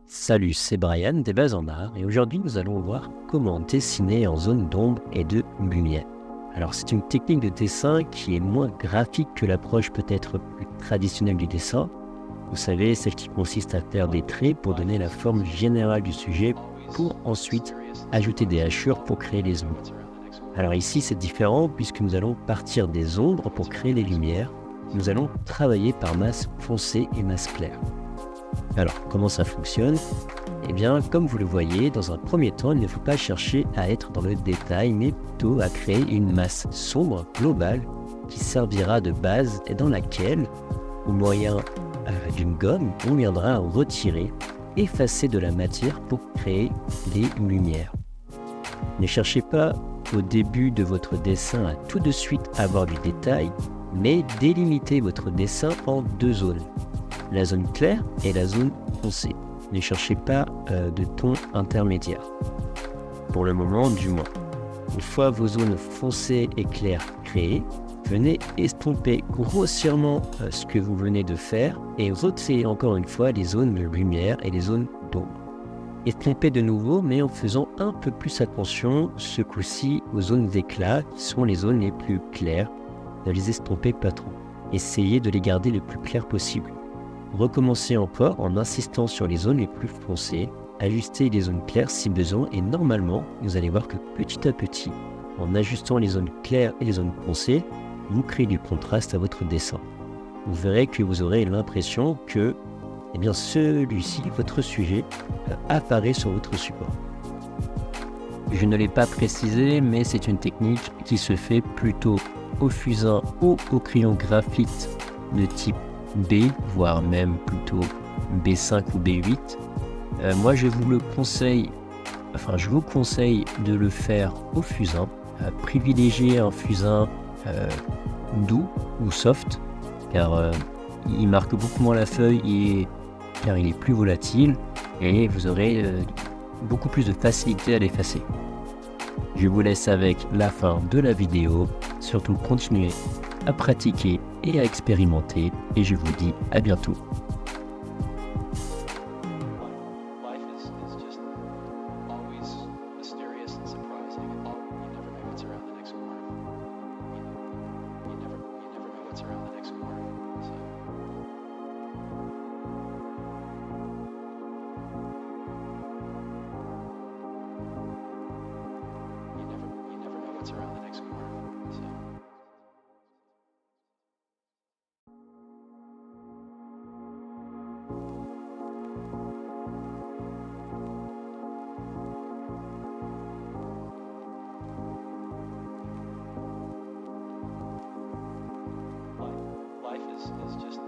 Salut, c'est Brian des Bases en Art et aujourd'hui nous allons voir comment dessiner en zone d'ombre et de lumière. Alors c'est une technique de dessin qui est moins graphique que l'approche peut-être plus traditionnelle du dessin. Vous savez, celle qui consiste à faire des traits pour donner la forme générale du sujet pour ensuite ajouter des hachures pour créer les ombres. Alors ici c'est différent puisque nous allons partir des ombres pour créer les lumières. Nous allons travailler par masse foncée et masse claire. Alors comment ça fonctionne ? Eh bien, comme vous le voyez, dans un premier temps, il ne faut pas chercher à être dans le détail, mais plutôt à créer une masse sombre, globale, qui servira de base et dans laquelle, au moyen d'une gomme, on viendra retirer, effacer de la matière pour créer des lumières. Ne cherchez pas au début de votre dessin à tout de suite avoir du détail, mais délimitez votre dessin en deux zones, la zone claire et la zone foncée. Ne cherchez pas de ton intermédiaire, pour le moment du moins. Une fois vos zones foncées et claires créées, venez estomper grossièrement ce que vous venez de faire et recréer encore une fois les zones de lumière et les zones d'ombre. Estompez de nouveau, mais en faisant un peu plus attention, ce coup-ci, aux zones d'éclat, qui sont les zones les plus claires. Ne les estompez pas trop. Essayez de les garder le plus clair possible. Recommencez encore en insistant sur les zones les plus foncées, ajustez les zones claires si besoin et normalement, vous allez voir que petit à petit, en ajustant les zones claires et les zones foncées, vous créez du contraste à votre dessin. Vous verrez que vous aurez l'impression que celui-ci, votre sujet, apparaît sur votre support. Je ne l'ai pas précisé, mais c'est une technique qui se fait plutôt au fusain ou au crayon graphite de type B, voire même plutôt B5 ou B8. Moi, je vous conseille de le faire au fusain. Privilégiez un fusain doux ou soft, car il marque beaucoup moins la feuille car il est plus volatile et vous aurez beaucoup plus de facilité à l'effacer. Je vous laisse avec la fin de la vidéo. Surtout continuez à pratiquer et à expérimenter et je vous dis à bientôt. Around the next corner. So. Life is just